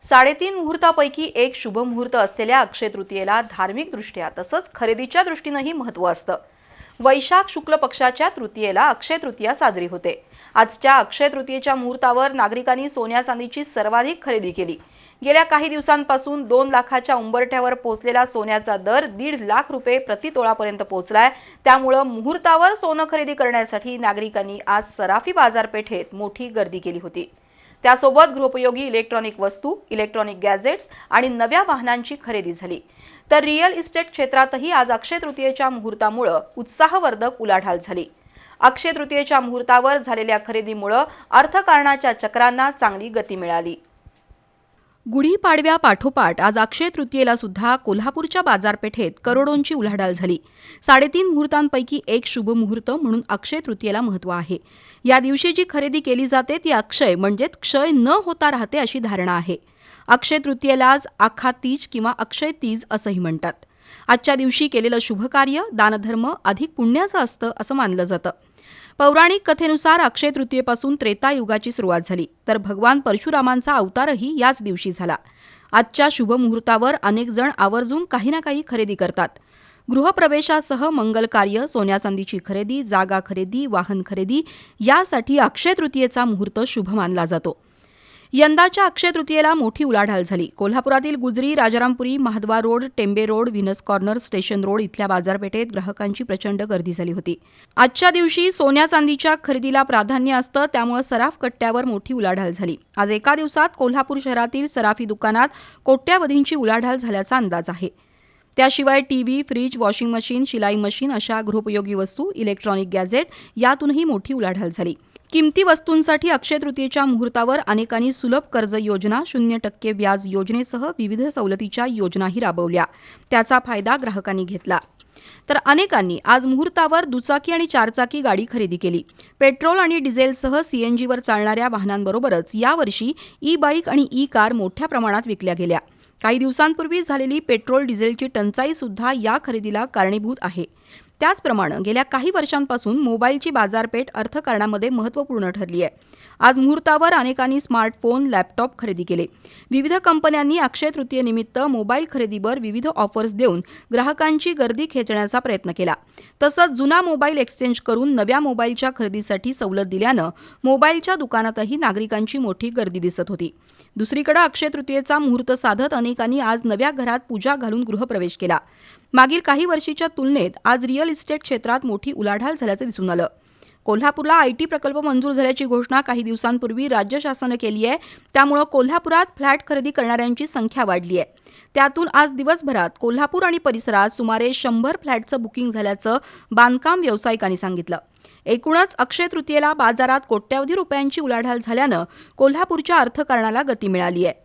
3.5 मुहूर्तापैकी एक शुभ मुहूर्त असलेल्या अक्षय तृतीयेला धार्मिकदृष्ट्या तसंच खरेदीच्या दृष्टीनेही महत्त्व असतं। वैशाख शुक्ल पक्षाच्या तृतीयेला अक्षय तृतीया साजरी होते। आजच्या अक्षय तृतीयेच्या मुहूर्तावर नागरिकांनी सोन्या चांदीची सर्वाधिक खरेदी केली। गेल्या काही दिवसांपासून 2 लाखाच्या उंबरठ्यावर पोहोचलेला सोन्याचा दर 1.5 लाख रुपये प्रति तोळापर्यंत पोहोचलाय। त्यामुळे मुहूर्तावर सोनं खरेदी करण्यासाठी नागरिकांनी आज सराफी बाजारपेठेत मोठी गर्दी केली होती। त्यासोबत गृहोपयोगी इलेक्ट्रॉनिक वस्तू, इलेक्ट्रॉनिक गॅजेट्स आणि नव्या वाहनांची खरेदी झाली। तर रिअल इस्टेट क्षेत्रातही आज अक्षय तृतीयेच्या मुहूर्तामुळे उत्साहवर्धक उलाढाल झाली। अक्षय तृतीयेच्या मुहूर्तावर झालेल्या खरेदीमुळे अर्थकारणाच्या चक्रांना चांगली गती मिळाली। गुढीपाडव्या पाठोपाठ आज अक्षय तृतीयेला सुद्धा कोल्हापूरच्या बाजारपेठेत करोडोंची उलाढाल झाली। 3.5 मुहूर्तांपैकी एक शुभ मुहूर्त म्हणून अक्षय तृतीयेला महत्त्व आहे। या दिवशी जी खरेदी केली जाते ती अक्षय म्हणजेच क्षय न होता राहते अशी धारणा आहे। अक्षय तृतीयेलाच आखा तीज किंवा अक्षय तीज असंही म्हणतात। आजच्या दिवशी केलेलं शुभ कार्य, दानधर्म अधिक पुण्याचं असतं असं मानलं जातं। पौराणिक कथेनुसार अक्षय तृतीयेपासून त्रेतायुगाची सुरुवात झाली, तर भगवान परशुरामांचा अवतारही याच दिवशी झाला। आजच्या शुभ मुहूर्तावर अनेक जण आवर्जून काही ना काही खरेदी करतात। गृहप्रवेशासह मंगल कार्य, सोन्या चांदीची खरेदी, जागा खरेदी, वाहन खरेदी यासाठी अक्षय तृतीयेचा मुहूर्त शुभ मानला जातो। यंदाच्या अक्षय तृतीयेला मोठी उलाढाल झाली। कोल्हापुरातील Gujari, Rajarampuri, Mahadwar road, Tembe road, Venus corner, station road इथल्या बाजारपेठेत ग्राहकांची प्रचंड गर्दी झाली होती। आजच्या दिवशी सोन्या चांदीच्या खरेदीला प्राधान्य असतं, त्यामुळे सराफ कट्ट्यावर मोठी उलाढाल झाली। आज एका दिवसात कोल्हापूर शहरातील सराफी दुकानात कोट्यावधींची उलाढाल झाल्याचा अंदाज आहे। त्याशिवाय टीव्ही, फ्रीज, वॉशिंग मशीन, शिलाई मशीन अशा गृहोपयोगी वस्तू, इलेक्ट्रॉनिक गॅजेट यातूनही मोठी उलाढाल झाली। किमती वस्तूंसाठी अक्षय तृतीयेच्या मुहूर्तावर अनेकांनी सुलभ कर्ज योजना, 0% व्याज योजनेसह विविध सवलतीच्या योजनाही राबवल्या। त्याचा फायदा ग्राहकांनी घेतला। तर अनेकांनी आज मुहूर्तावर दुचाकी आणि चारचाकी गाडी खरेदी केली। पेट्रोल आणि डिझेलसह सीएनजीवर चालणाऱ्या वाहनांबरोबरच यावर्षी ई-बाईक आणि ई-कार मोठ्या प्रमाणात विकल्या गेल्या। काही दिवसांपूर्वी झालेली पेट्रोल डिझेलची टंचाई सुद्धा या खरेदीला कारणीभूत आहे। त्याचप्रमाणे गेल्या काही वर्षांपासून मोबाईलची बाजारपेठ अर्थकारणामध्ये महत्त्वपूर्ण ठरली आहे। आज मुहूर्तावर अनेकांनी स्मार्टफोन, लॅपटॉप खरेदी केले। विविध कंपन्यांनी अक्षय तृतीयेनिमित्त मोबाईल खरेदीवर विविध ऑफर्स देऊन ग्राहकांची गर्दी खेचण्याचा प्रयत्न केला। तसंच जुना मोबाईल एक्सचेंज करून नव्या मोबाईलच्या खरेदीसाठी सवलत दिल्यानं मोबाईलच्या दुकानातही नागरिकांची मोठी गर्दी दिसत होती। दुसरीकडे अक्षय तृतीयेचा मुहूर्त साधत अनेकांनी आज नव्या घरात पूजा घालून गृहप्रवेश केला। मागील काही वर्षीच्या तुलनेत आज रिअल इस्टेट क्षेत्रात मोठी उलाढाल झाल्याचं दिसून आलं। कोल्हापूरला आयटी प्रकल्प मंजूर झाल्याची घोषणा काही दिवसांपूर्वी राज्य शासनाने केली आहे। त्यामुळे कोल्हापुरात फ्लॅट खरेदी करणाऱ्यांची संख्या वाढली आहे। त्यातून आज दिवसभरात कोल्हापूर आणि परिसरात सुमारे 100 फ्लॅटचं बुकिंग झाल्याचं बांधकाम व्यावसायिकांनी सांगितलं। एकूणच अक्षय तृतीयेला बाजारात कोट्यावधी रुपयांची उलाढाल झाल्यानं कोल्हापूरच्या अर्थकारणाला गती मिळाली आहे।